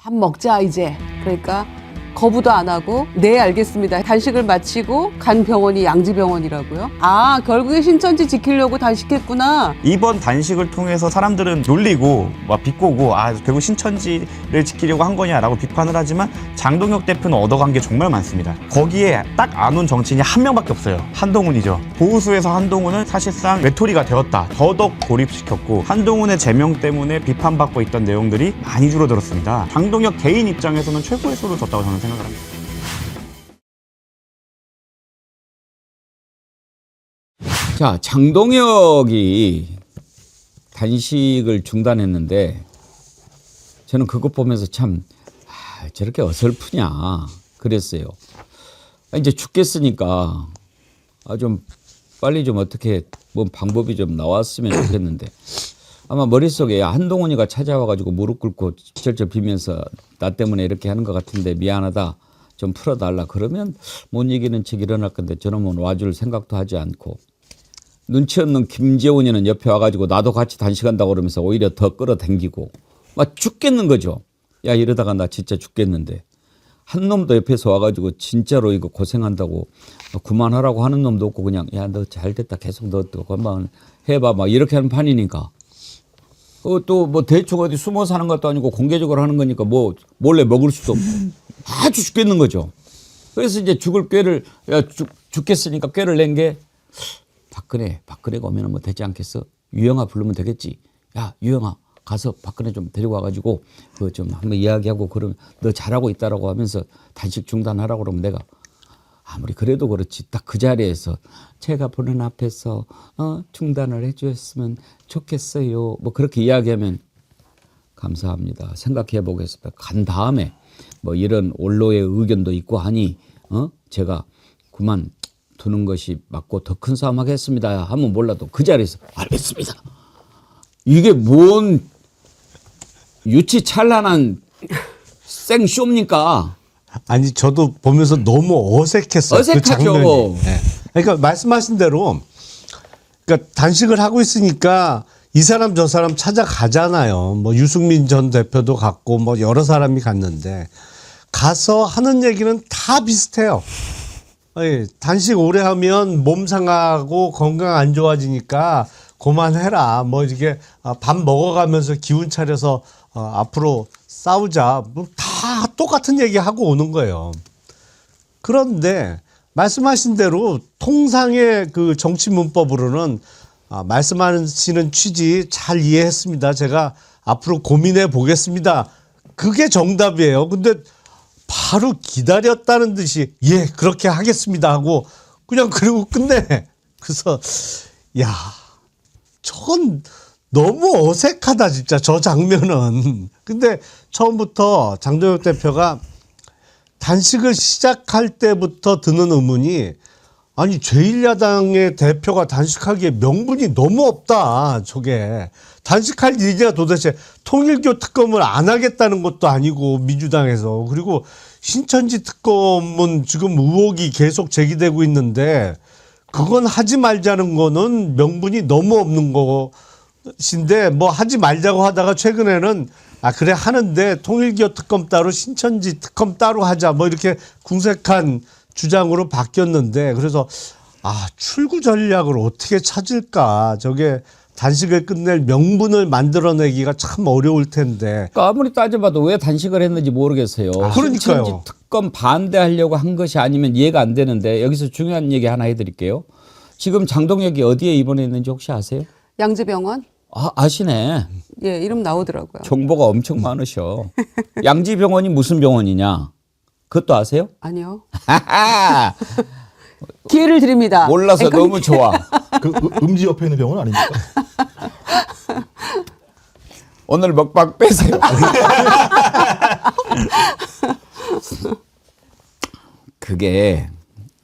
밥 먹자 이제. 그러니까 거부도 안 하고 네 알겠습니다. 단식을 마치고 간 병원이 양지병원이라고요? 아 결국에 신천지 지키려고 단식했구나. 이번 단식을 통해서 사람들은 놀리고 막 비꼬고 결국 신천지를 지키려고 한 거냐라고 비판을 하지만 장동혁 대표는 얻어간 게 정말 많습니다. 거기에 딱 안 온 정치인이 한 명밖에 없어요. 한동훈이죠. 보수에서 한동훈은 사실상 외톨이가 되었다. 더더욱 고립시켰고 한동훈의 제명 때문에 비판받고 있던 내용들이 많이 줄어들었습니다. 장동혁 개인 입장에서는 최고의 수를 뒀다고 저는 생각을 합니다. 자, 장동혁이 단식을 중단했는데 저는 그것 보면서 참 저렇게 어설프냐 그랬어요. 이제 죽겠으니까 좀 빨리 좀 어떻게 뭐 방법이 좀 나왔으면 좋겠는데 아마 머릿속에 한동훈이가 찾아와가지고 무릎 꿇고 절절 비면서 나 때문에 이렇게 하는 것 같은데 미안하다 좀 풀어달라 그러면 못 이기는 척 일어날 건데 저놈은 와줄 생각도 하지 않고 눈치 없는 김재훈이는 옆에 와가지고 나도 같이 단식한다고 그러면서 오히려 더 끌어당기고 막 죽겠는 거죠. 야 이러다가 나 진짜 죽겠는데 한 놈도 옆에서 와가지고 진짜로 이거 고생한다고 그만하라고 하는 놈도 없고 그냥 야 너 잘됐다 계속 너 또 건방 해봐 막 이렇게 하는 판이니까 또 뭐 대충 어디 숨어 사는 것도 아니고 공개적으로 하는 거니까 뭐 몰래 먹을 수도 없고 아주 죽겠는 거죠. 그래서 이제 죽을 꾀를 죽겠으니까 꾀를 낸 게 박근혜가 오면 뭐 되지 않겠어? 유영아 부르면 되겠지. 야 유영아 가서 박근혜 좀 데리고 와가지고 그 좀 한번 이야기하고 그러면 너 잘하고 있다라고 하면서 단식 중단하라고 그러면 내가 아무리 그래도 그렇지 딱 그 자리에서 제가 보는 앞에서 중단을 해주셨으면 좋겠어요. 뭐 그렇게 이야기하면 감사합니다. 생각해 보겠습니다. 간 다음에 뭐 이런 원로의 의견도 있고 하니 제가 그만 두는 것이 맞고 더 큰 싸움 하겠습니다 하면 몰라도 그 자리에서 알겠습니다. 이게 뭔 유치찬란한 생쇼입니까? 아니 저도 보면서 너무 어색했어요. 어색하죠. 그 장면이. 네. 그러니까 말씀하신 대로 그러니까 단식을 하고 있으니까 이 사람 저 사람 찾아가잖아요. 뭐 유승민 전 대표도 갔고 뭐 여러 사람이 갔는데 가서 하는 얘기는 다 비슷해요. 단식 오래 하면 몸 상하고 건강 안 좋아지니까 그만해라. 뭐 이렇게 밥 먹어가면서 기운 차려서 앞으로 싸우자. 뭐 다 똑같은 얘기 하고 오는 거예요. 그런데 말씀하신 대로 통상의 그 정치 문법으로는 말씀하시는 취지 잘 이해했습니다. 제가 앞으로 고민해 보겠습니다. 그게 정답이에요. 근데 바로 기다렸다는 듯이 예 그렇게 하겠습니다 하고 그냥 그리고 끝내. 그래서 야 저건 너무 어색하다 진짜 저 장면은. 근데 처음부터 장동혁 대표가 단식을 시작할 때부터 드는 의문이 아니 제1야당의 대표가 단식하기에 명분이 너무 없다. 저게 단식할 얘기가 도대체 통일교 특검을 안 하겠다는 것도 아니고 민주당에서 그리고 신천지 특검은 지금 의혹이 계속 제기되고 있는데 그건 하지 말자는 거는 명분이 너무 없는 것인데 뭐 하지 말자고 하다가 최근에는 그래 하는데 통일교 특검 따로 신천지 특검 따로 하자 뭐 이렇게 궁색한 주장으로 바뀌었는데 그래서 출구 전략을 어떻게 찾을까 저게 단식을 끝낼 명분을 만들어내기가 참 어려울 텐데. 그러니까 아무리 따져봐도 왜 단식을 했는지 모르겠어요. 그러니까요. 신천지 특검 반대하려고 한 것이 아니면 이해가 안 되는데 여기서 중요한 얘기 하나 해드릴게요. 지금 장동혁이 어디에 입원했는지 혹시 아세요? 양지병원? 아시네. 예, 이름 나오더라고요. 정보가 엄청 많으셔. 양지병원이 무슨 병원이냐? 그것도 아세요? 아니요. 기회를 드립니다. 몰라서 너무 좋아. 그 음지 옆에 있는 병원 아닙니까? 오늘 먹방 빼세요. 그게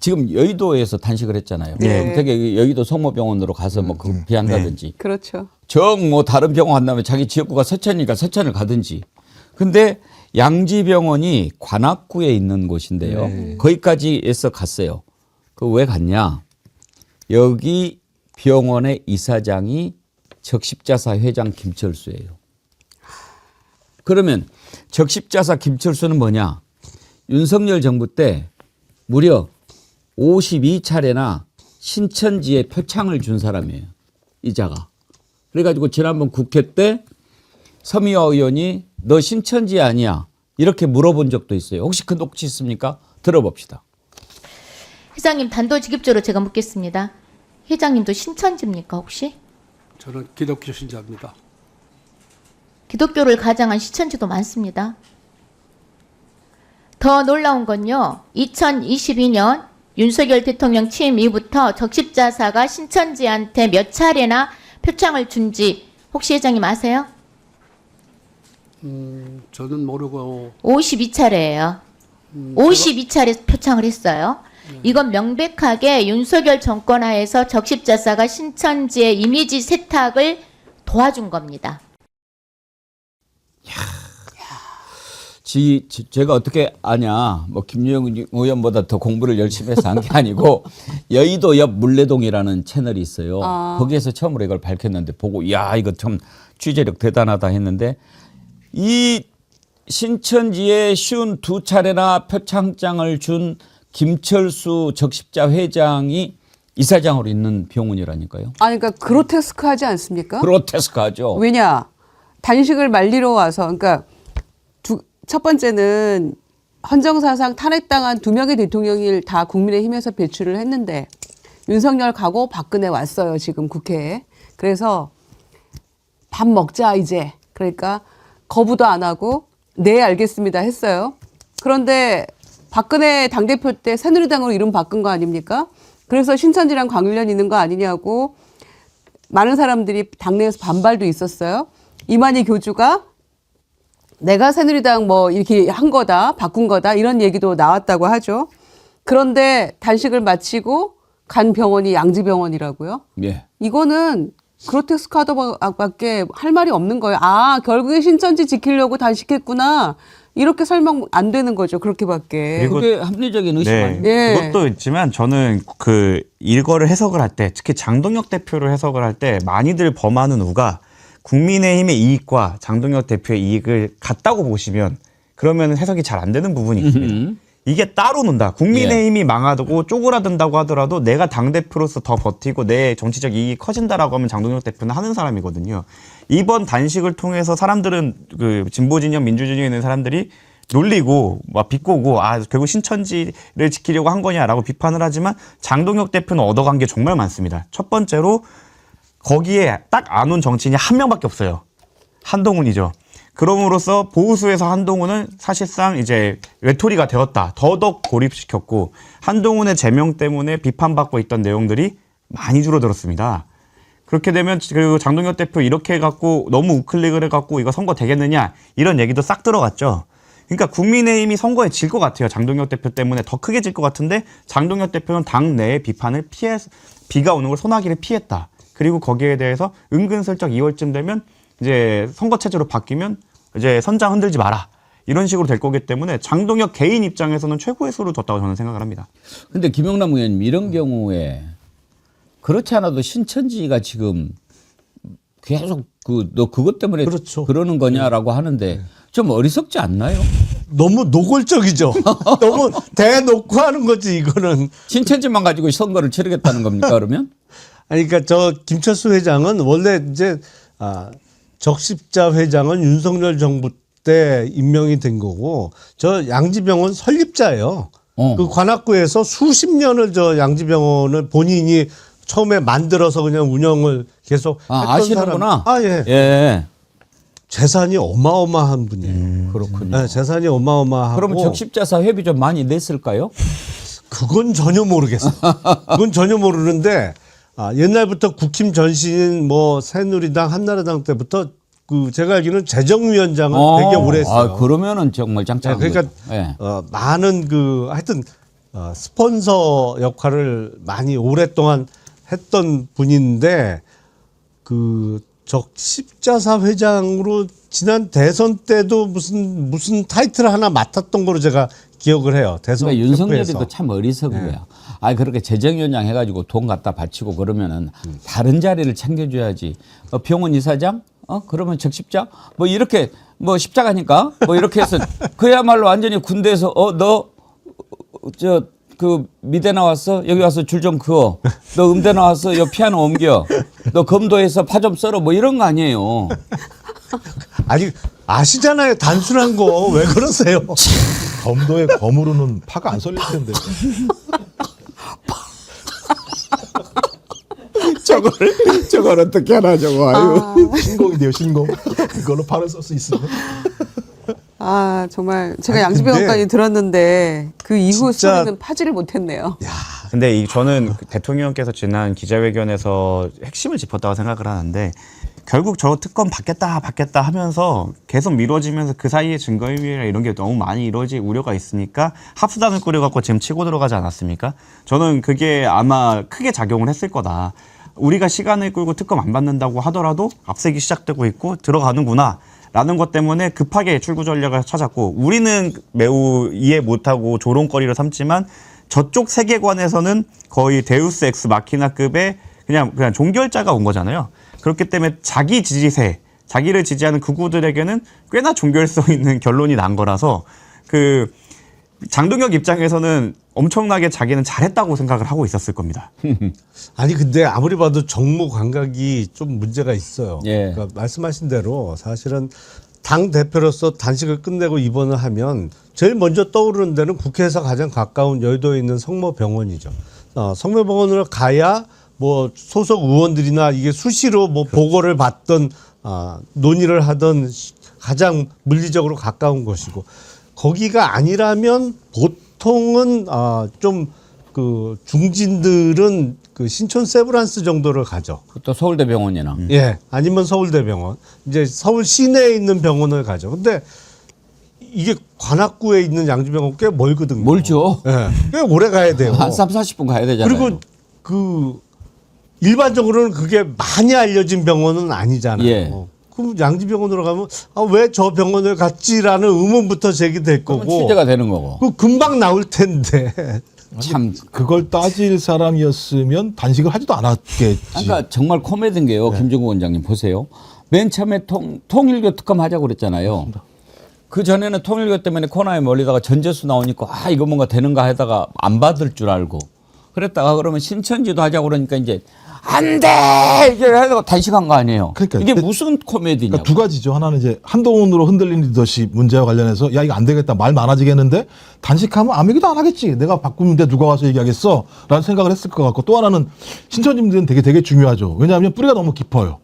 지금 여의도에서 단식을 했잖아요. 네. 되게 여의도 성모병원으로 가서 뭐 비한다든지. 그렇죠. 정 뭐 다른 병원 간다면 자기 지역구가 서천이니까 서천을 가든지. 근데 양지병원이 관악구에 있는 곳인데요. 거기까지에서 갔어요. 그 왜 갔냐? 여기 병원의 이사장이 적십자사 회장 김철수예요. 그러면 적십자사 김철수는 뭐냐? 윤석열 정부 때 무려 52차례나 신천지에 표창을 준 사람이에요. 이자가. 그래가지고 지난번 국회 때 서미화 의원이 너 신천지 아니야? 이렇게 물어본 적도 있어요. 혹시 그 녹취 있습니까? 들어봅시다. 회장님 단도직입적으로 제가 묻겠습니다. 회장님도 신천지입니까 혹시? 저는 기독교 신자입니다. 기독교를 가장한 신천지도 많습니다. 더 놀라운 건요. 2022년 윤석열 대통령 취임 이후부터 적십자사가 신천지한테 몇 차례나 표창을 준지 혹시 회장님 아세요? 저는 모르고 52차례예요. 52차례 표창을 했어요. 이건 명백하게 윤석열 정권 하에서 적십자사가 신천지의 이미지 세탁을 도와준 겁니다. 제가 어떻게 아냐? 뭐 김유영 의원보다 더 공부를 열심히 해서 한 게 아니고 여의도 옆 물레동이라는 채널이 있어요. 거기에서 처음으로 이걸 밝혔는데 보고 야 이거 참 취재력 대단하다 했는데 이 신천지에 52차례나 표창장을 준 김철수 적십자 회장이 이사장으로 있는 병원이라니까요. 아니, 그러니까 그로테스크하지 않습니까? 그로테스크하죠. 왜냐? 단식을 말리러 와서, 그러니까 첫 번째는 헌정사상 탄핵당한 2명의 대통령을 다 국민의힘에서 배출을 했는데 윤석열 가고 박근혜 왔어요, 지금 국회에. 그래서 밥 먹자 이제. 그러니까 거부도 안 하고 네 알겠습니다 했어요. 그런데 박근혜 당대표 때 새누리당으로 이름 바꾼 거 아닙니까? 그래서 신천지랑 관련 있는 거 아니냐고 많은 사람들이 당내에서 반발도 있었어요. 이만희 교주가 내가 새누리당 뭐 이렇게 한 거다, 바꾼 거다 이런 얘기도 나왔다고 하죠. 그런데 단식을 마치고 간 병원이 양지병원이라고요. 예. 이거는 그로테스크하다밖에 할 말이 없는 거예요. 아, 결국에 신천지 지키려고 단식했구나. 이렇게 설명 안 되는 거죠. 그렇게밖에. 그리고 그게 합리적인 의심 네, 아닙니까? 예. 그것도 있지만 저는 이거를 해석을 할 때 특히 장동혁 대표를 해석을 할 때 많이들 범하는 우가 국민의힘의 이익과 장동혁 대표의 이익을 같다고 보시면 그러면 해석이 잘 안 되는 부분이 있습니다. 이게 따로 논다. 국민의힘이 망하고 쪼그라든다고 하더라도 내가 당대표로서 더 버티고 내 정치적 이익이 커진다라고 하면 장동혁 대표는 하는 사람이거든요. 이번 단식을 통해서 사람들은 진보 진영, 민주 진영에 있는 사람들이 놀리고 막 비꼬고 결국 신천지를 지키려고 한 거냐라고 비판을 하지만 장동혁 대표는 얻어간 게 정말 많습니다. 첫 번째로 거기에 딱 안 온 정치인이 한 명밖에 없어요. 한동훈이죠. 그럼으로써 보수에서 한동훈은 사실상 이제 외톨이가 되었다. 더더욱 고립시켰고 한동훈의 제명 때문에 비판받고 있던 내용들이 많이 줄어들었습니다. 그렇게 되면 그리고 장동혁 대표 이렇게 해갖고 너무 우클릭을 해갖고 이거 선거 되겠느냐 이런 얘기도 싹 들어갔죠. 그러니까 국민의힘이 선거에 질 것 같아요. 장동혁 대표 때문에 더 크게 질 것 같은데 장동혁 대표는 당내의 비판을 비가 오는 걸 소나기를 피했다. 그리고 거기에 대해서 은근슬쩍 2월쯤 되면 이제 선거 체제로 바뀌면 이제 선장 흔들지 마라. 이런 식으로 될 거기 때문에 장동혁 개인 입장에서는 최고의 수를 뒀다고 저는 생각을 합니다. 근데 김영남 의원님 이런 경우에 그렇지 않아도 신천지가 지금 계속 너 그것 때문에 그렇죠. 그러는 거냐라고 하는데 좀 어리석지 않나요? 너무 노골적이죠. 너무 대놓고 하는 거지 이거는. 신천지만 가지고 선거를 치르겠다는 겁니까 그러면? 아니, 그러니까 저 김철수 회장은 원래 이제 적십자 회장은 윤석열 정부 때 임명이 된 거고 저 양지병원 설립자예요. 그 관악구에서 수십 년을 저 양지병원을 본인이 처음에 만들어서 그냥 운영을 계속 했던 아시는구나. 사람. 예. 예. 재산이 어마어마한 분이에요. 그렇군요. 네, 재산이 어마어마하고. 그러면 적십자사 회비 좀 많이 냈을까요? 그건 전혀 모르겠어요. 그건 전혀 모르는데 옛날부터 국힘 전신인 뭐 새누리당, 한나라당 때부터 제가 알기로는 재정위원장을 되게 오래 했어요. 그러면은 정말 짱짱한 네, 거죠. 그러니까 예. 많은 하여튼 스폰서 역할을 많이 오랫동안 했던 분인데 적십자사 회장으로 지난 대선 때도 무슨 타이틀 하나 맡았던 거로 제가 기억을 해요. 대선 그러니까 윤석열이도 캠프에서. 참 어리석은 거야. 그렇게 재정위원장 해가지고 돈 갖다 바치고 그러면은 다른 자리를 챙겨줘야지. 병원 이사장 그러면 적십자? 뭐 이렇게 뭐 십자가니까 뭐 이렇게 해서 그야말로 완전히 군대에서 너 그 미대 나왔어? 여기 와서 줄 좀 그어. 너 음대 나왔어? 여 피아노 옮겨. 너 검도해서 파 좀 썰어. 뭐 이런 거 아니에요. 아니 아시잖아요. 단순한 거 왜 그러세요? 검도의 검으로는 파가 안 썰릴 텐데. 저걸 어떻게 하나 저거. 아유. 신공인데요, 신공. 그걸로 파를 쓸 수 있으면. 아 정말 제가 아니, 양지병원까지 근데 들었는데 그 이후 진짜- 스토리는 파지를 못했네요. 근데 저는 대통령께서 지난 기자회견에서 핵심을 짚었다고 생각을 하는데 결국 저 특검 받겠다 하면서 계속 미뤄지면서 그 사이에 증거인멸이나 이런 게 너무 많이 이루어질 우려가 있으니까 합수단을 꾸려갖고 지금 치고 들어가지 않았습니까? 저는 그게 아마 크게 작용을 했을 거다. 우리가 시간을 끌고 특검 안 받는다고 하더라도 압색이 시작되고 있고 들어가는구나. 라는 것 때문에 급하게 출구 전략을 찾았고 우리는 매우 이해 못하고 조롱거리로 삼지만 저쪽 세계관에서는 거의 데우스 엑스 마키나급의 그냥 종결자가 온 거잖아요. 그렇기 때문에 자기 지지세, 자기를 지지하는 극우들에게는 꽤나 종결성 있는 결론이 난 거라서 그 장동혁 입장에서는 엄청나게 자기는 잘했다고 생각을 하고 있었을 겁니다. 아니 근데 아무리 봐도 정무 감각이 좀 문제가 있어요. 예. 그러니까 말씀하신 대로 사실은 당 대표로서 단식을 끝내고 입원을 하면 제일 먼저 떠오르는 데는 국회에서 가장 가까운 여의도에 있는 성모병원이죠. 성모병원을 가야 뭐 소속 의원들이나 이게 수시로 뭐 보고를 받던 논의를 하던 가장 물리적으로 가까운 곳이고 거기가 아니라면 보통은 좀 그 중진들은 그 신촌 세브란스 정도를 가죠. 또 서울대병원이나. 예, 아니면 서울대병원. 이제 서울 시내에 있는 병원을 가죠. 근데 이게 관악구에 있는 양지병원 꽤 멀거든요. 멀죠. 예, 꽤 오래 가야 돼요. 한 30-40분 가야 되잖아요. 그리고 그 일반적으로는 그게 많이 알려진 병원은 아니잖아요. 예. 그럼 양지병원으로 가면 왜 저 병원을 갔지라는 의문부터 제기될 그러면 거고. 취재가 되는 거고. 그 금방 나올 텐데. 참. 그걸 따질 사람이었으면 단식을 하지도 않았겠지. 그러니까 정말 코미디인 게요. 김종국 원장님 보세요. 맨 처음에 통일교 특검 하자고 그랬잖아요. 그 전에는 통일교 때문에 코너에 몰리다가 전재수 나오니까 이거 뭔가 되는가 하다가 안 받을 줄 알고 그랬다가 그러면 신천지도 하자고 그러니까 이제 안 돼! 이게 하다가 단식한 거 아니에요. 그러니까 이게 무슨 코미디냐고. 그러니까 두 가지죠. 하나는 이제 한동훈으로 흔들린 리더십 문제와 관련해서 야 이거 안 되겠다 말 많아지겠는데 단식하면 아무 얘기도 안 하겠지. 내가 바꾸는데 누가 와서 얘기하겠어? 라는 생각을 했을 것 같고 또 하나는 신천지들은 되게 중요하죠. 왜냐하면 뿌리가 너무 깊어요.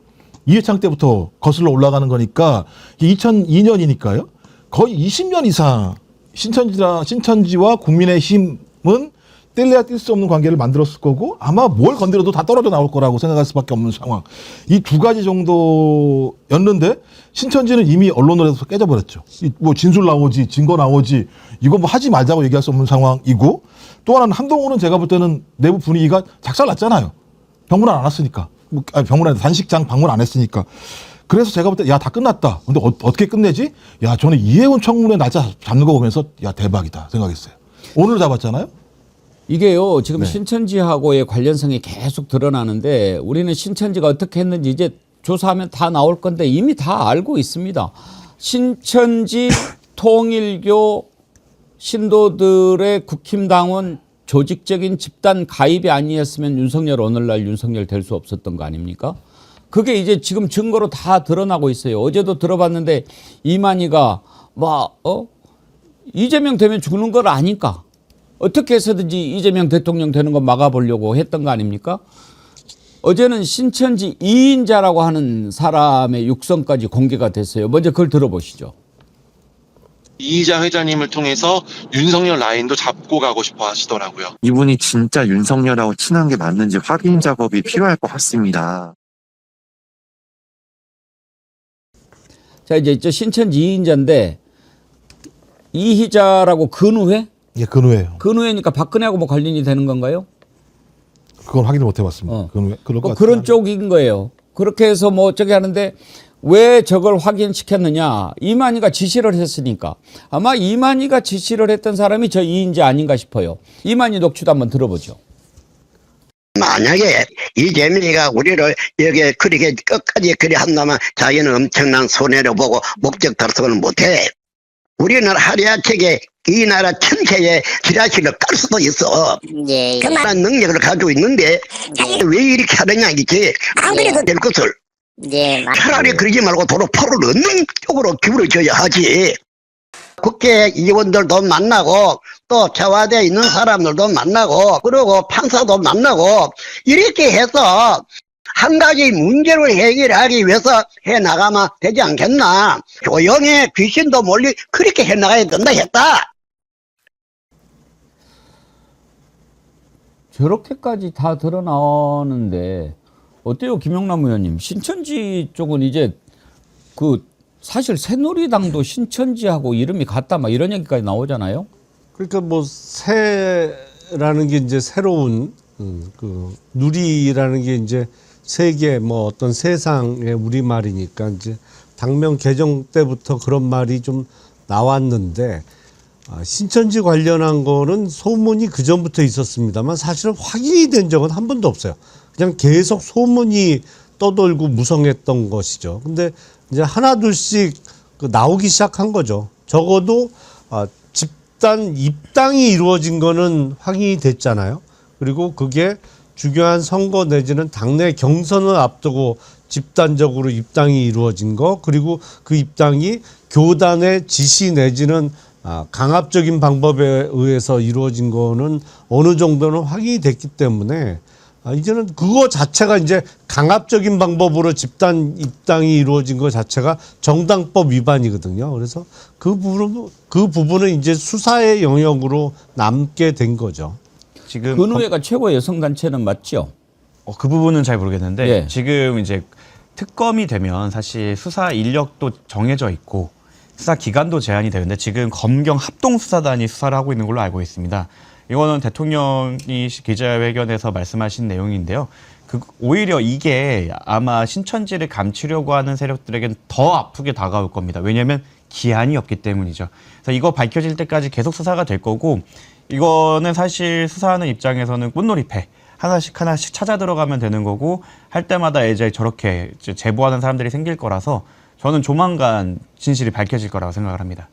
이해창 때부터 거슬러 올라가는 거니까 2002년이니까요. 거의 20년 이상 신천지와 국민의힘은 뗄래야 뗄 수 없는 관계를 만들었을 거고 아마 뭘 건드려도 다 떨어져 나올 거라고 생각할 수밖에 없는 상황. 이 두 가지 정도였는데 신천지는 이미 언론으로서 깨져버렸죠. 뭐 진술 나오지 증거 나오지 이거 뭐 하지 말자고 얘기할 수 없는 상황이고 또 하나는 한동훈은 제가 볼 때는 내부 분위기가 작살났잖아요. 병문 안 왔으니까. 병문안 단식장 방문 안 했으니까. 그래서 제가 볼 때 야 다 끝났다. 근데 어떻게 끝내지? 야 저는 이혜원 청문회 날짜 잡는 거 보면서 야 대박이다 생각했어요. 오늘 잡았잖아요. 이게요, 지금 네. 신천지하고의 관련성이 계속 드러나는데 우리는 신천지가 어떻게 했는지 이제 조사하면 다 나올 건데 이미 다 알고 있습니다. 신천지 통일교 신도들의 국힘당원 조직적인 집단 가입이 아니었으면 윤석열 오늘날 윤석열 될 수 없었던 거 아닙니까? 그게 이제 지금 증거로 다 드러나고 있어요. 어제도 들어봤는데 이만희가 이재명 되면 죽는 걸 아니까 어떻게 해서든지 이재명 대통령 되는 거 막아보려고 했던 거 아닙니까? 어제는 신천지 2인자라고 하는 사람의 육성까지 공개가 됐어요. 먼저 그걸 들어보시죠. 이희자 회장님을 통해서 윤석열 라인도 잡고 가고 싶어 하시더라고요. 이분이 진짜 윤석열하고 친한 게 맞는지 확인 작업이 필요할 것 같습니다. 자, 이제 저 신천지 2인자인데 이희자라고 근우회? 예, 근우예요. 근우회니까 박근혜하고 뭐 관련이 되는 건가요? 그건 확인을 못 해봤습니다. 그럴 것 같아요. 그런 쪽인 거예요. 그렇게 해서 뭐 어쩌게 하는데 왜 저걸 확인시켰느냐. 이만희가 지시를 했으니까. 아마 이만희가 지시를 했던 사람이 저 이인자 아닌가 싶어요. 이만희 녹취도 한번 들어보죠. 만약에 이재명이가 우리를 여기에 그렇게 끝까지 그리 한다면 자기는 엄청난 손해를 보고 목적 달성을 못해. 우리는 하루아침에 이 나라 전체에 지라시를 깔 수도 있어. 예. 그만한 능력을 가지고 있는데 왜 이렇게 하느냐 이게 안 그래도 될 것을. 네, 차라리 그러지 말고 도로 포를 얻는 쪽으로 기울여줘야 하지. 국회의원들도 만나고 또 청와대에 있는 사람들도 만나고 그리고 판사도 만나고 이렇게 해서 한 가지 문제를 해결하기 위해서 해나가면 되지 않겠나. 조용히 귀신도 몰리 그렇게 해나가야 된다 했다. 저렇게까지 다 드러나오는데 어때요, 김영남 의원님? 신천지 쪽은 이제 그 사실 새누리당도 신천지하고 이름이 같다 막 이런 얘기까지 나오잖아요. 그러니까 뭐 새라는 게 이제 새로운 그 누리라는 게 이제 세계 뭐 어떤 세상의 우리말이니까 이제 당명 개정 때부터 그런 말이 좀 나왔는데 신천지 관련한 거는 소문이 그 전부터 있었습니다만 사실은 확인이 된 적은 한 번도 없어요. 그냥 계속 소문이 떠돌고 무성했던 것이죠. 근데 이제 하나 둘씩 나오기 시작한 거죠. 적어도 집단 입당이 이루어진 거는 확인이 됐잖아요. 그리고 그게 중요한 선거 내지는 당내 경선을 앞두고 집단적으로 입당이 이루어진 거, 그리고 그 입당이 교단의 지시 내지는 강압적인 방법에 의해서 이루어진 거는 어느 정도는 확인이 됐기 때문에 이제는 그거 자체가 이제 강압적인 방법으로 집단 입당이 이루어진 것 자체가 정당법 위반이거든요. 그래서 그 부분은 이제 수사의 영역으로 남게 된 거죠. 지금 근우회가 최고 여성 단체는 맞죠? 그 부분은 잘 모르겠는데 예. 지금 이제 특검이 되면 사실 수사 인력도 정해져 있고 수사 기간도 제한이 되는데 지금 검경 합동수사단이 수사를 하고 있는 걸로 알고 있습니다. 이거는 대통령이 기자회견에서 말씀하신 내용인데요. 오히려 이게 아마 신천지를 감추려고 하는 세력들에겐 더 아프게 다가올 겁니다. 왜냐하면 기한이 없기 때문이죠. 그래서 이거 밝혀질 때까지 계속 수사가 될 거고 이거는 사실 수사하는 입장에서는 꽃놀이패 하나씩 찾아 들어가면 되는 거고 할 때마다 이제 저렇게 제보하는 사람들이 생길 거라서 저는 조만간 진실이 밝혀질 거라고 생각을 합니다.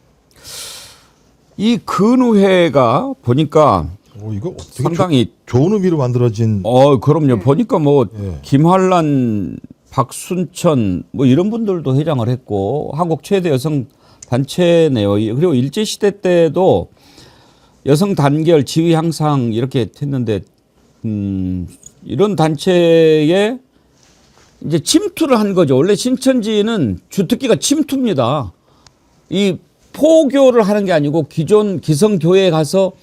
이 근우회가 보니까 이거 되게 상당히 좋은 의미로 만들어진. 그럼요. 보니까 뭐 예. 김환란, 박순천 뭐 이런 분들도 회장을 했고 한국 최대 여성 단체네요. 그리고 일제 시대 때도 여성 단결 지위 향상 이렇게 했는데 이런 단체에 이제 침투를 한 거죠. 원래 신천지는 주특기가 침투입니다. 이 포교를 하는 게 아니고 기존 기성교회에 가서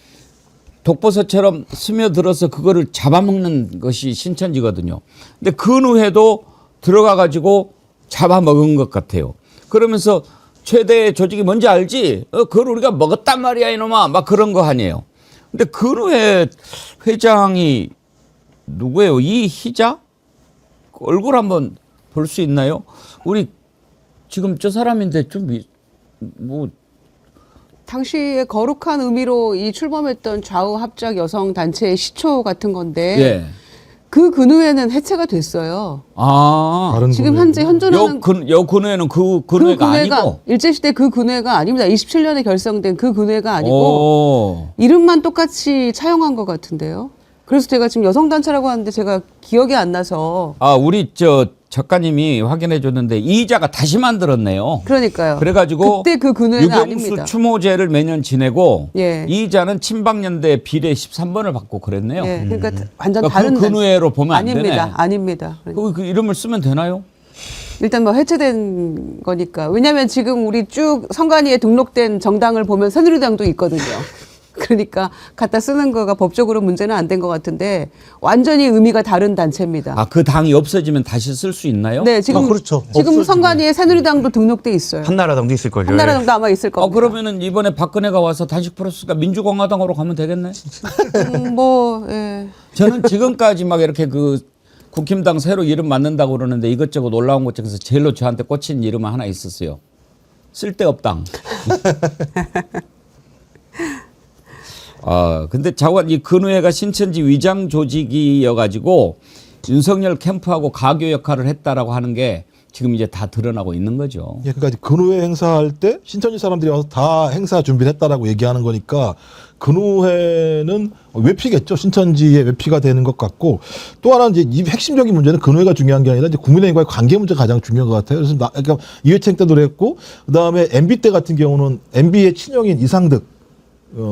독버섯처럼 스며들어서 그거를 잡아먹는 것이 신천지거든요. 근데 근우회도 들어가 가지고 잡아먹은 것 같아요. 그러면서 최대 조직이 뭔지 알지? 그걸 우리가 먹었단 말이야 이놈아. 막 그런 거 아니에요. 근데 근우회 회장이 누구예요? 이희자? 얼굴 한번 볼 수 있나요? 우리 지금 저 사람인데 좀 뭐 당시에 거룩한 의미로 이 출범했던 좌우 합작 여성 단체의 시초 같은 건데 예. 그 근우회는 해체가 됐어요. 다른 지금 분야이고. 현재 현존하는 여 근우회는 그 근우회가 아니고. 일제시대 그 근우회가 아닙니다. 27년에 결성된 그 근우회가 아니고 이름만 똑같이 차용한 것 같은데요. 그래서 제가 지금 여성단체라고 하는데 제가 기억이 안 나서. 우리 작가님이 확인해 줬는데 이자가 다시 만들었네요. 그러니까요. 그래가지고 그때 그 근우회는 유경수 아닙니다. 추모제를 매년 지내고 예. 이자는 친박연대 비례 13번을 받고 그랬네요. 예, 그러니까 완전 그러니까 다른 그 근우회로 보면 안 되네. 아닙니다. 그 이름을 쓰면 되나요? 일단 뭐 해체된 거니까. 왜냐하면 지금 우리 쭉 선관위에 등록된 정당을 보면 새누리당도 있거든요. 그러니까 갖다 쓰는 거가 법적으로 문제는 안 된 것 같은데 완전히 의미가 다른 단체입니다. 그 당이 없어지면 다시 쓸 수 있나요? 네, 지금 그렇죠. 지금 없어지면. 선관위에 새누리당도 등록돼 있어요. 한나라당도 있을걸요. 한나라당도 아마 있을 겁니다. 그러면은 이번에 박근혜가 와서 단식 플러스가 민주공화당으로 가면 되겠네. 예. 저는 지금까지 막 이렇게 국힘당 새로 이름 만든다고 그러는데 이것저것 올라온 것 중에서 제일로 저한테 꽂힌 이름은 하나 있었어요. 쓸데없당. 근데 자관 이 근우회가 신천지 위장 조직이어가지고 윤석열 캠프하고 가교 역할을 했다라고 하는 게 지금 이제 다 드러나고 있는 거죠. 예, 그러니까 근우회 행사할 때 신천지 사람들이 와서 다 행사 준비를 했다라고 얘기하는 거니까 근우회는 외피겠죠. 신천지의 외피가 되는 것 같고 또 하나 이제 이 핵심적인 문제는 근우회가 중요한 게 아니라 이제 국민의힘과의 관계 문제가 가장 중요한 것 같아요. 그래서 그러니까 이회창 때도 그랬고 그다음에 MB 때 같은 경우는 MB의 친형인 이상득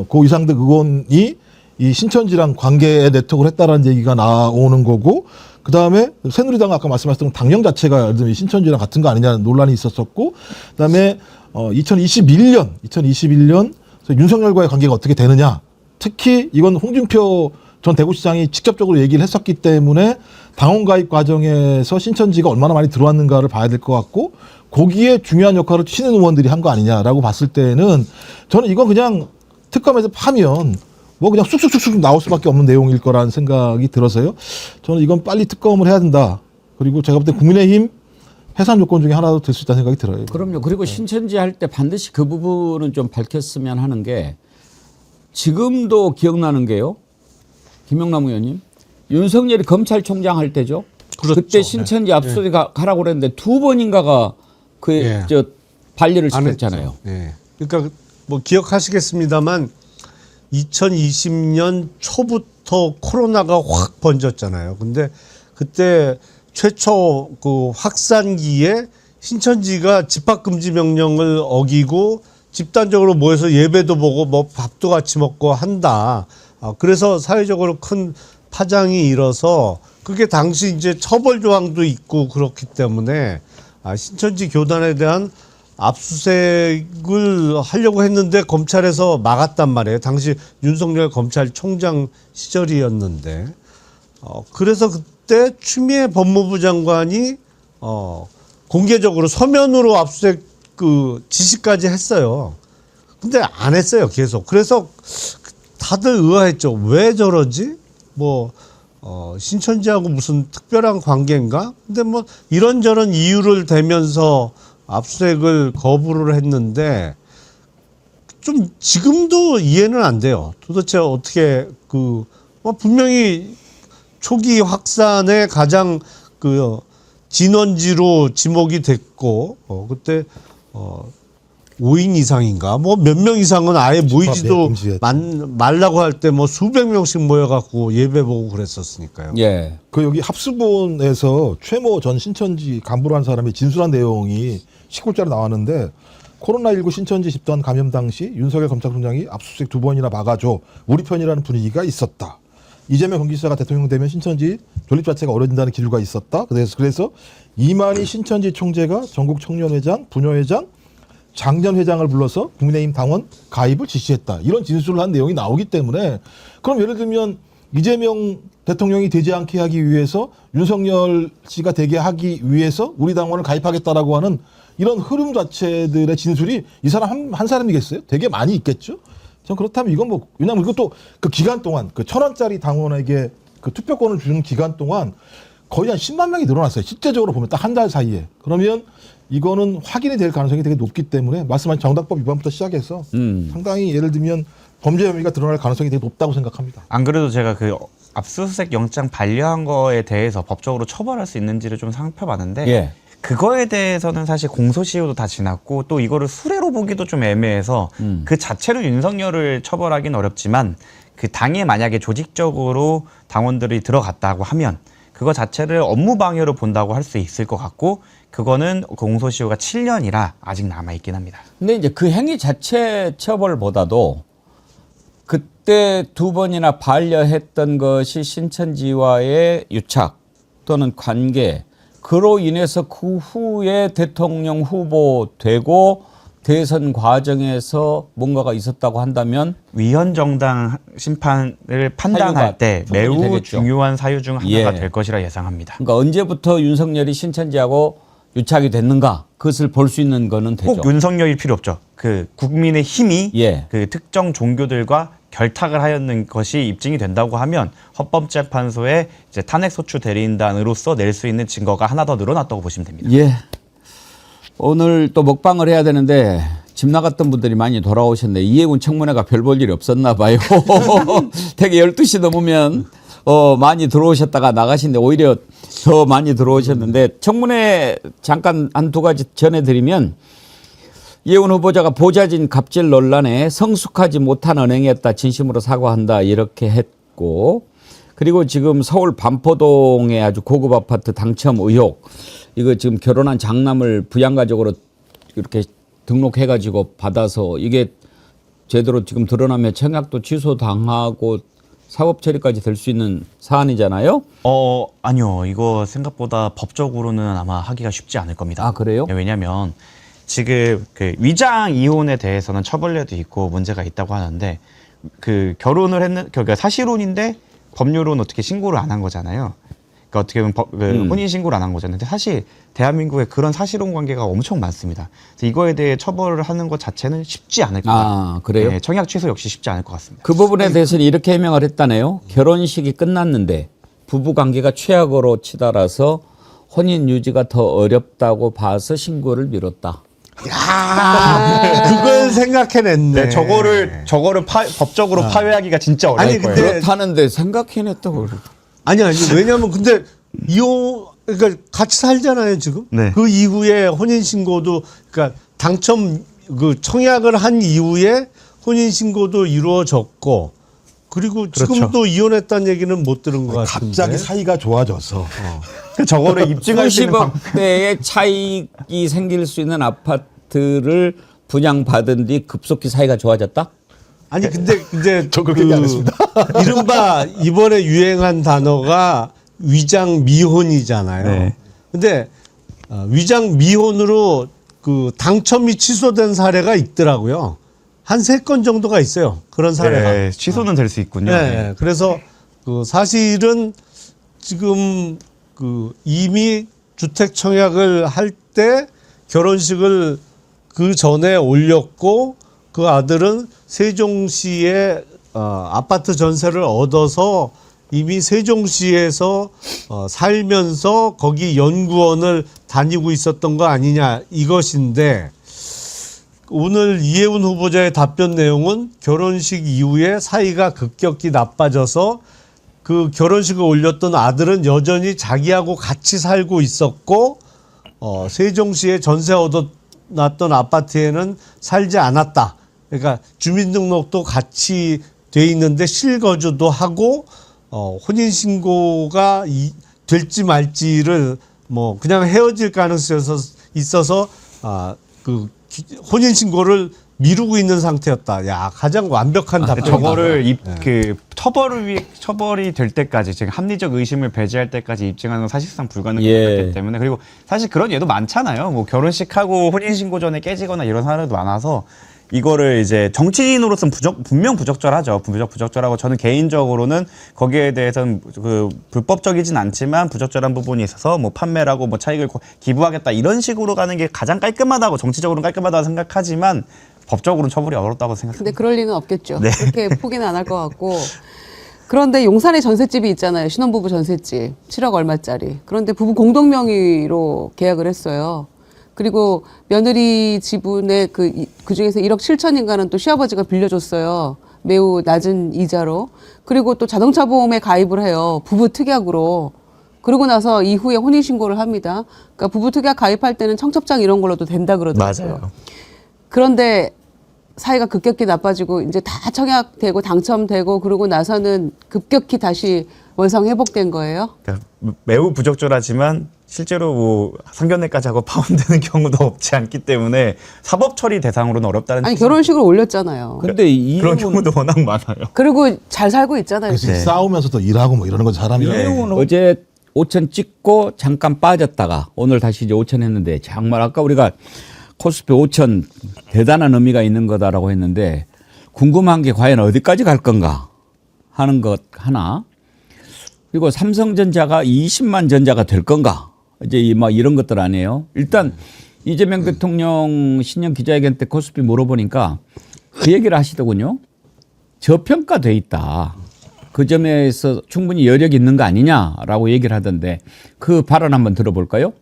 고 이상득 의원이 이 신천지랑 관계에 네트워크를 했다라는 얘기가 나오는 거고 그다음에 새누리당 아까 말씀하셨던 당령 자체가 예를 들면 신천지랑 같은 거 아니냐는 논란이 있었었고 그다음에 2021년 윤석열과의 관계가 어떻게 되느냐 특히 이건 홍준표 전 대구시장이 직접적으로 얘기를 했었기 때문에 당원 가입 과정에서 신천지가 얼마나 많이 들어왔는가를 봐야 될 것 같고 거기에 중요한 역할을 신은 의원들이 한 거 아니냐라고 봤을 때는 저는 이건 그냥 특검에서 파면 뭐 그냥 쑥쑥쑥쑥 나올 수밖에 없는 내용일 거라는 생각이 들어서요. 저는 이건 빨리 특검을 해야 된다. 그리고 제가 볼 때 국민의힘 해산 조건 중에 하나도 될 수 있다는 생각이 들어요. 그럼요. 그리고 신천지 할 때 반드시 그 부분은 좀 밝혔으면 하는 게 지금도 기억나는 게요. 김영남 의원님. 윤석열이 검찰총장 할 때죠. 그렇죠. 그때 신천지 압수수색 가라고 그랬는데 두 번인가가 그 반려를 시켰잖아요. 네. 그러니까 뭐 기억하시겠습니다만 2020년 초부터 코로나가 확 번졌잖아요. 근데 그때 최초 그 확산기에 신천지가 집합금지 명령을 어기고 집단적으로 모여서 예배도 보고 뭐 밥도 같이 먹고 한다. 그래서 사회적으로 큰 파장이 일어서 그게 당시 이제 처벌 조항도 있고 그렇기 때문에 신천지 교단에 대한 압수수색을 하려고 했는데 검찰에서 막았단 말이에요. 당시 윤석열 검찰총장 시절이었는데 그래서 그때 추미애 법무부 장관이 공개적으로 서면으로 압수수색 그 지시까지 했어요. 근데 안 했어요. 계속. 그래서 다들 의아했죠. 왜 저러지? 뭐 신천지하고 무슨 특별한 관계인가? 근데 뭐 이런저런 이유를 대면서 압수수색을 거부를 했는데 좀 지금도 이해는 안 돼요. 도대체 어떻게 뭐 분명히 초기 확산의 가장 그 진원지로 지목이 됐고 그때 5인 이상인가 뭐 몇 명 이상은 아예 모이지도 말라고 할 때 뭐 수백 명씩 모여갖고 예배 보고 그랬었으니까요. 예. 그 여기 합수본에서 최모 전 신천지 간부로 한 사람이 진술한 내용이 19자로 나왔는데 코로나19 신천지 집단 감염 당시 윤석열 검찰총장이 압수수색 2번이나 막아줘 우리 편이라는 분위기가 있었다. 이재명 경기지사가 대통령 되면 신천지 존립 자체가 어려진다는 기류가 있었다. 그래서 이만희 신천지 총재가 전국 청년회장, 부녀회장, 장년회장을 불러서 국민의힘 당원 가입을 지시했다. 이런 진술을 한 내용이 나오기 때문에 그럼 예를 들면 이재명 대통령이 되지 않게 하기 위해서 윤석열 씨가 되게 하기 위해서 우리 당원을 가입하겠다라고 하는 이런 흐름 자체들의 진술이 이 사람 한 사람이겠어요? 되게 많이 있겠죠? 전 그렇다면 이건 뭐 왜냐하면 이것도 그 기간 동안 그 1,000원짜리 당원에게 그 투표권을 주는 기간 동안 거의 한 10만 명이 늘어났어요. 실제적으로 보면 딱 한 달 사이에. 그러면 이거는 확인이 될 가능성이 되게 높기 때문에 말씀하신 정당법 위반부터 시작해서 상당히 예를 들면 범죄 혐의가 드러날 가능성이 되게 높다고 생각합니다. 안 그래도 제가 그 압수수색 영장 반려한 거에 대해서 법적으로 처벌할 수 있는지를 좀 살펴봤는데 예. 그거에 대해서는 사실 공소시효도 다 지났고 또 이거를 수레로 보기도 좀 애매해서 그 자체로 윤석열을 처벌하기는 어렵지만 그 당에 만약에 조직적으로 당원들이 들어갔다고 하면 그거 자체를 업무 방해로 본다고 할 수 있을 것 같고 그거는 공소시효가 7년이라 아직 남아있긴 합니다. 근데 이제 그 행위 자체 처벌보다도 그때 2번이나 반려했던 것이 신천지와의 유착 또는 관계 그로 인해서 그 후에 대통령 후보 되고 대선 과정에서 뭔가가 있었다고 한다면 위헌정당 심판을 판단할 때 매우 되겠죠. 중요한 사유 중 하나가 될 것이라 예상합니다. 그러니까 언제부터 윤석열이 신천지하고 유착이 됐는가 그것을 볼 수 있는 거는 되죠. 꼭 윤석열이 필요 없죠. 그 국민의 힘이 그 특정 종교들과 결탁을 하였는 것이 입증이 된다고 하면 헌법재판소에 이제 탄핵소추 대리인단으로서 낼 수 있는 증거가 하나 더 늘어났다고 보시면 됩니다. 예. 오늘 또 먹방을 해야 되는데 집 나갔던 분들이 많이 돌아오셨는데 이해군 청문회가 별 볼 일이 없었나 봐요. 되게 12시 넘으면 많이 들어오셨다가 나가시는데 오히려 더 많이 들어오셨는데 청문회 잠깐 한 두 가지 전해드리면 이해군 후보자가 보좌진 갑질 논란에 성숙하지 못한 언행이었다. 진심으로 사과한다. 이렇게 했고 그리고 지금 서울 반포동의 아주 고급 아파트 당첨 의혹 이거 지금 결혼한 장남을 부양가족으로 이렇게 등록해가지고 받아서 이게 제대로 지금 드러나면 청약도 취소당하고 사법 처리까지 될 수 있는 사안이잖아요. 아니요. 이거 생각보다 법적으로는 아마 하기가 쉽지 않을 겁니다. 아, 그래요? 네, 왜냐하면 지금 그 위장 이혼에 대해서는 처벌례도 있고 문제가 있다고 하는데 그 결혼을 그러니까 사실혼인데 법률은 어떻게 신고를 안 한 거잖아요. 그러니까 어떻게 보면 혼인 신고를 안 한 거잖아요. 근데 사실 대한민국에 그런 사실혼 관계가 엄청 많습니다. 그래서 이거에 대해 처벌을 하는 것 자체는 쉽지 않을 것 같아요. 아, 그래요? 네, 청약 취소 역시 쉽지 않을 것 같습니다. 그 부분에 대해서는 이렇게 해명을 했다네요. 결혼식이 끝났는데 부부 관계가 최악으로 치달아서 혼인 유지가 더 어렵다고 봐서 신고를 미뤘다. 그걸 생각해냈네. 네, 저거를 법적으로 파회하기가 진짜 어려울 아니, 거예요. 근데- 그렇다는데 생각해냈다고. 아니 왜냐면 근데 이혼 그러니까 같이 살잖아요 지금. 네. 그 이후에 혼인 신고도 그러니까 당첨 그 청약을 한 이후에 혼인 신고도 이루어졌고 그리고 지금도 이혼했다는 얘기는 못 들은 것 같은데. 갑자기 사이가 좋아져서 저거를 입증할 수 있는 수십억 대의 차익이 생길 수 있는 아파트를 분양받은 뒤 급속히 사이가 좋아졌다? 아니 근데 이제 저 그렇게 얘기 안 했습니다. 이른바 이번에 유행한 단어가 위장 미혼이잖아요. 네. 근데 위장 미혼으로 그 당첨이 취소된 사례가 있더라고요. 한 3건 정도가 있어요. 그런 사례가. 네, 취소는 될 수 있군요. 네, 네. 그래서 그 사실은 지금 그 이미 주택 청약을 할 때 결혼식을 그 전에 올렸고 그 아들은 세종시에 아파트 전세를 얻어서 이미 세종시에서 살면서 거기 연구원을 다니고 있었던 거 아니냐 이것인데 오늘 이해운 후보자의 답변 내용은 결혼식 이후에 사이가 급격히 나빠져서 그 결혼식을 올렸던 아들은 여전히 자기하고 같이 살고 있었고 세종시에 전세 얻어놨던 아파트에는 살지 않았다. 그러니까 주민등록도 같이 돼 있는데 실거주도 하고 혼인 신고가 될지 말지를 뭐 그냥 헤어질 가능성이 있어서 그 혼인 신고를 미루고 있는 상태였다. 야, 가장 완벽한 답변이다. 저거를 그 처벌이 될 때까지 지금 합리적 의심을 배제할 때까지 입증하는 건 사실상 불가능했기 때문에 그리고 사실 그런 예도 많잖아요. 뭐 결혼식하고 혼인 신고 전에 깨지거나 이런 사례도 많아서 이거를 이제 정치인으로서는 분명 부적절하죠. 부적절하고 저는 개인적으로는 거기에 대해서는 그 불법적이진 않지만 부적절한 부분이 있어서 뭐 판매라고 뭐 차익을 기부하겠다 이런 식으로 가는 게 가장 깔끔하다고 정치적으로는 깔끔하다고 생각하지만 법적으로는 처벌이 어렵다고 생각합니다. 근데 그럴 리는 없겠죠. 네. 그렇게 포기는 안 할 것 같고. 그런데 용산에 전셋집이 있잖아요. 신혼부부 전셋집. 7억 얼마짜리. 그런데 부부 공동명의로 계약을 했어요. 그리고 며느리 지분의 그 중에서 1억 7천인가는 또 시아버지가 빌려줬어요. 매우 낮은 이자로. 그리고 또 자동차 보험에 가입을 해요. 부부 특약으로. 그러고 나서 이후에 혼인신고를 합니다. 그러니까 부부 특약 가입할 때는 청첩장 이런 걸로도 된다 그러더라고요. 맞아요. 그런데 사이가 급격히 나빠지고 이제 다 청약되고 당첨되고 그러고 나서는 급격히 다시 원상 회복된 거예요. 그러니까 매우 부적절하지만 실제로 뭐 상견례까지 하고 파혼되는 경우도 없지 않기 때문에 사법 처리 대상으로는 어렵다는 아니 뜻이- 결혼식을 올렸잖아요. 근데 그런 이해군 경우도 워낙 많아요. 그리고 잘 살고 있잖아요. 그래서 네. 싸우면서도 일하고 뭐 이러는 건 사람이 어제 5천 찍고 잠깐 빠졌다가 오늘 다시 이제 5천 했는데 정말 아까 우리가 코스피 5천 대단한 의미가 있는 거다라고 했는데 궁금한 게 과연 어디까지 갈 건가 하는 것 하나 그리고 삼성전자가 20만 전자가 될 건가 이제 막 이런 것들 아니에요. 일단 이재명 대통령 신년 기자회견 때 코스피 물어보니까 그 얘기를 하시더군요. 저평가돼 있다. 그 점에서 충분히 여력이 있는 거 아니냐라고 얘기를 하던데 그 발언 한번 들어볼까요?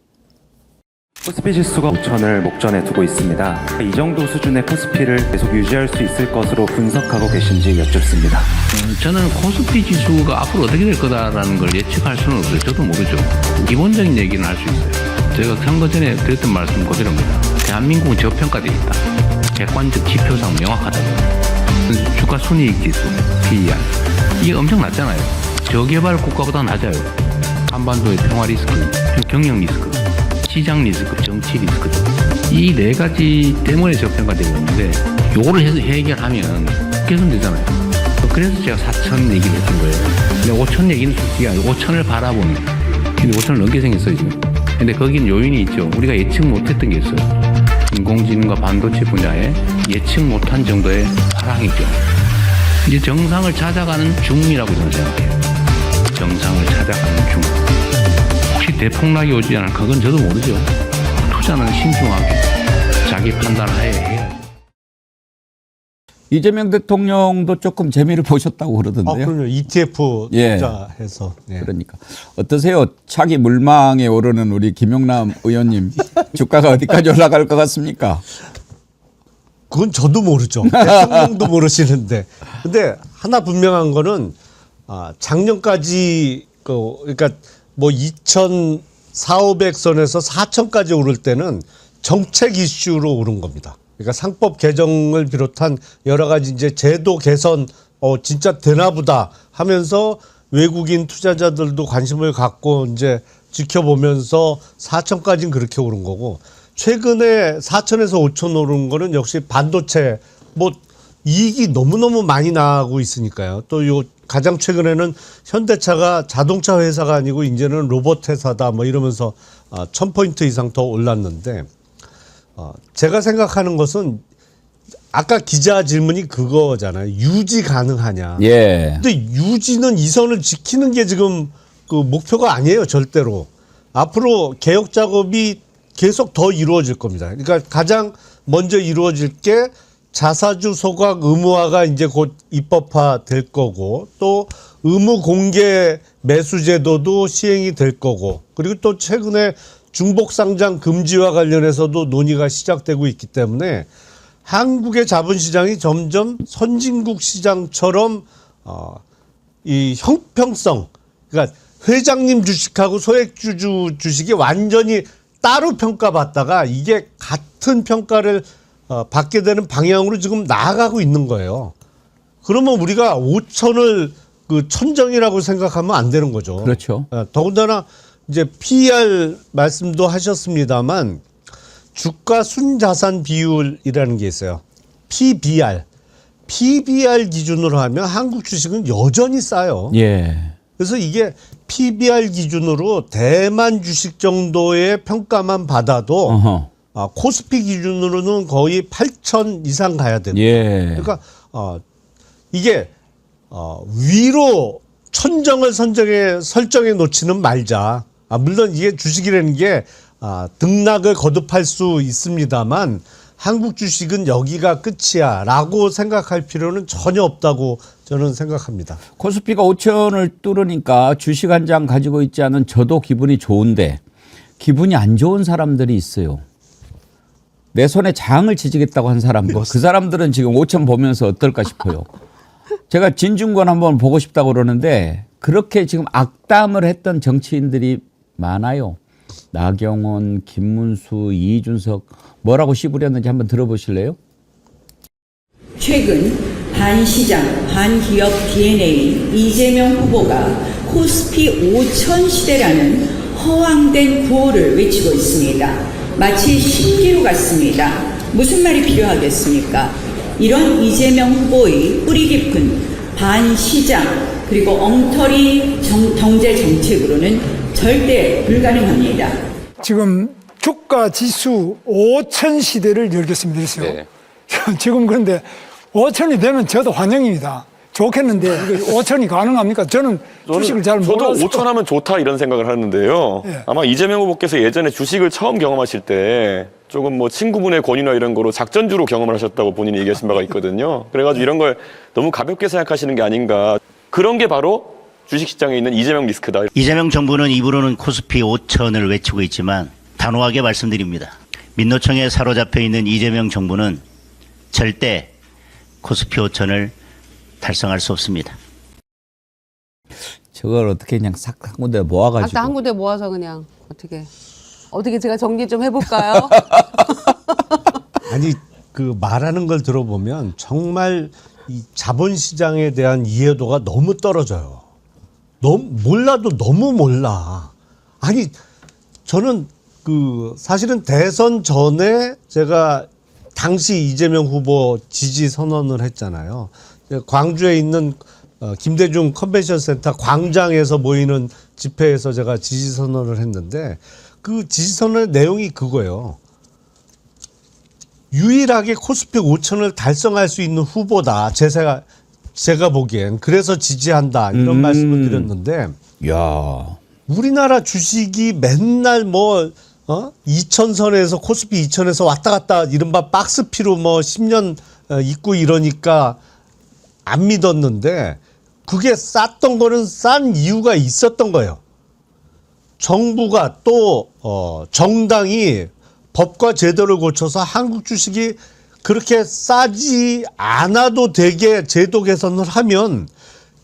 코스피 지수가 5천을 목전에 두고 있습니다. 이 정도 수준의 코스피를 계속 유지할 수 있을 것으로 분석하고 계신지 여쭙습니다. 저는 코스피 지수가 앞으로 어떻게 될 거다라는 걸 예측할 수는 없어요. 저도 모르죠. 기본적인 얘기는 할 수 있어요. 제가 선거 전에 드렸던 말씀 그대로입니다. 대한민국은 저평가되어 있다. 객관적 지표상 명확하다. 주가 순이익 지수, PER. 이게 엄청 낮잖아요. 저개발 국가보다 낮아요. 한반도의 평화 리스크, 경영 리스크, 시장 리스크, 정치 리스크. 이 네 가지 때문에 저평가되고 있는데 요거를 해결하면 개선되잖아요. 그래서 제가 4천 얘기를 했던 거예요. 근데 5천 얘기는 솔직히 아니고 5천을 바라보는. 근데 5천을 넘게 생겼어요, 지금. 근데 거긴 요인이 있죠. 우리가 예측 못했던 게 있어요. 인공지능과 반도체 분야에 예측 못한 정도의 하락이죠. 이제 정상을 찾아가는 중이라고 저는 생각해요. 정상을 찾아가는 중. 혹시 대폭락이 오지 않을까? 그건 저도 모르죠. 투자는 신중하게 자기 판단하에 해야죠. 이재명 대통령도 조금 재미를 보셨다고 그러던데요. 그럼요. ETF 예. 투자해서. 예. 그러니까 어떠세요? 차기 물망에 오르는 우리 김용남 의원님 주가가 어디까지 올라갈 것 같습니까? 그건 저도 모르죠. 대통령도 모르시는데. 근데 하나 분명한 거는 작년까지 그러니까 뭐 2,400선에서 4,000까지 오를 때는 정책 이슈로 오른 겁니다. 그러니까 상법 개정을 비롯한 여러 가지 이제 제도 개선 진짜 되나 보다 하면서 외국인 투자자들도 관심을 갖고 이제 지켜보면서 4,000까지는 그렇게 오른 거고, 최근에 4,000에서 5,000 오른 거는 역시 반도체 뭐 이익이 너무너무 많이 나고 있으니까요. 또 요 가장 최근에는 현대차가 자동차 회사가 아니고 이제는 로봇 회사다 뭐 이러면서 1,000포인트 이상 더 올랐는데, 제가 생각하는 것은 아까 기자 질문이 그거잖아요. 유지 가능하냐. 예. 근데 유지는 이 선을 지키는 게 지금 그 목표가 아니에요. 절대로. 앞으로 개혁 작업이 계속 더 이루어질 겁니다. 그러니까 가장 먼저 이루어질 게 자사주 소각 의무화가 이제 곧 입법화 될 거고, 또 의무 공개 매수 제도도 시행이 될 거고, 그리고 또 최근에 중복 상장 금지와 관련해서도 논의가 시작되고 있기 때문에 한국의 자본시장이 점점 선진국 시장처럼 이 형평성, 그러니까 회장님 주식하고 소액주주 주식이 완전히 따로 평가받다가 이게 같은 평가를 받게 되는 방향으로 지금 나아가고 있는 거예요. 그러면 우리가 5천을 그 천정이라고 생각하면 안 되는 거죠. 그렇죠. 더군다나 이제 PER 말씀도 하셨습니다만 주가 순자산 비율이라는 게 있어요. PBR. PBR 기준으로 하면 한국 주식은 여전히 싸요. 예. 그래서 이게 PBR 기준으로 대만 주식 정도의 평가만 받아도 코스피 기준으로는 거의 8천 이상 가야 됩니다. 예. 그러니까 이게 위로 천정을 설정해 놓지는 말자. 물론 이게 주식이라는 게 등락을 거듭할 수 있습니다만 한국 주식은 여기가 끝이야 라고 생각할 필요는 전혀 없다고 저는 생각합니다. 코스피가 5천을 뚫으니까 주식 한 장 가지고 있지 않은 저도 기분이 좋은데 기분이 안 좋은 사람들이 있어요. 내 손에 장을 지지겠다고 한 사람, 그 사람들은 지금 5천 보면서 어떨까 싶어요. 제가 진중권 한번 보고 싶다고 그러는데 그렇게 지금 악담을 했던 정치인들이 많아요. 나경원, 김문수, 이준석 뭐라고 씨부렸는지 한번 들어보실래요? 최근 반시장, 반기업 DNA 이재명 후보가 코스피 5천 시대라는 허황된 구호를 외치고 있습니다. 마치 신기루 같습니다. 무슨 말이 필요하겠습니까? 이런 이재명 후보의 뿌리 깊은 반시장 그리고 엉터리 경제 정책으로는 절대 불가능합니다. 지금 주가 지수 5천 시대를 열겠습니다. 네. 지금 그런데 5천이 되면 저도 환영입니다. 좋겠는데 5천이 가능합니까? 저는 주식을 잘 몰라서. 저도 5천 하면 좋다 이런 생각을 하는데요. 네. 아마 이재명 후보께서 예전에 주식을 처음 경험하실 때 조금 뭐 친구분의 권유나 이런 거로 작전주로 경험을 하셨다고 본인이 얘기하신 바가 있거든요. 그래가지고 이런 걸 너무 가볍게 생각하시는 게 아닌가. 그런 게 바로 주식시장에 있는 이재명 리스크다. 이재명 정부는 입으로는 코스피 5천을 외치고 있지만 단호하게 말씀드립니다. 민노총에 사로잡혀 있는 이재명 정부는 절대 코스피 5천을 달성할 수 없습니다. 저걸 어떻게 그냥 싹 한 군데 모아가지고. 각자 한 군데 모아서 그냥 어떻게 제가 정리 좀 해볼까요? 아니 그 말하는 걸 들어보면 정말 이 자본시장에 대한 이해도가 너무 떨어져요. 몰라도 너무 몰라. 아니 저는 그 사실은 대선 전에 제가 당시 이재명 후보 지지 선언을 했잖아요. 광주에 있는 김대중 컨벤션 센터 광장에서 모이는 집회에서 제가 지지 선언을 했는데 그 지지 선언의 내용이 그거예요. 유일하게 코스피 5천을 달성할 수 있는 후보다. 제가 보기엔 그래서 지지한다 이런 말씀을 드렸는데 야. 우리나라 주식이 맨날 2천선에서 코스피 2천에서 왔다 갔다 이른바 박스피로 10년 있고 이러니까 안 믿었는데 그게 쌌던 거는 싼 이유가 있었던 거예요. 정부가 또 정당이 법과 제도를 고쳐서 한국 주식이 그렇게 싸지 않아도 되게 제도 개선을 하면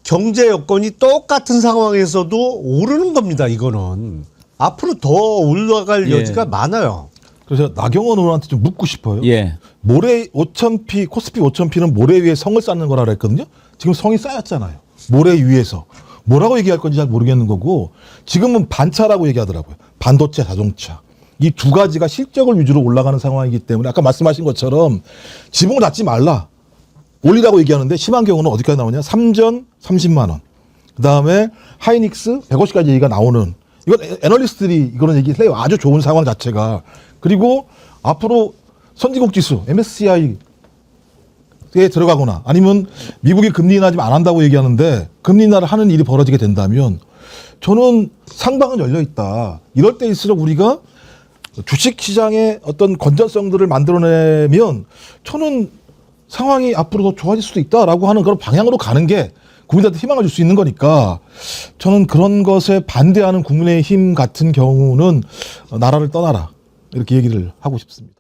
경제 여건이 똑같은 상황에서도 오르는 겁니다. 이거는 앞으로 더 올라갈 여지가 많아요. 그래서 나경원 의원한테 좀 묻고 싶어요. 예. 모래 5,000피, 코스피 5,000피는 모래 위에 성을 쌓는 거라 그랬거든요. 지금 성이 쌓였잖아요. 모래 위에서. 뭐라고 얘기할 건지 잘 모르겠는 거고 지금은 반차라고 얘기하더라고요. 반도체, 자동차. 이 두 가지가 실적을 위주로 올라가는 상황이기 때문에 아까 말씀하신 것처럼 지붕을 닫지 말라. 올리라고 얘기하는데 심한 경우는 어디까지 나오냐. 3전 30만 원. 그다음에 하이닉스 150까지 얘기가 나오는 이건 애널리스트들이 이거는 얘기해요. 아주 좋은 상황 자체가. 그리고 앞으로 선진국 지수 MSCI에 들어가거나 아니면 미국이 금리 인하 좀 안 한다고 얘기하는데 금리 인하를 하는 일이 벌어지게 된다면 저는 상방은 열려 있다. 이럴 때일수록 우리가 주식시장의 어떤 건전성들을 만들어내면 저는 상황이 앞으로 더 좋아질 수도 있다라고 하는 그런 방향으로 가는 게 국민들한테 희망을 줄 수 있는 거니까 저는 그런 것에 반대하는 국민의힘 같은 경우는 나라를 떠나라 이렇게 얘기를 하고 싶습니다.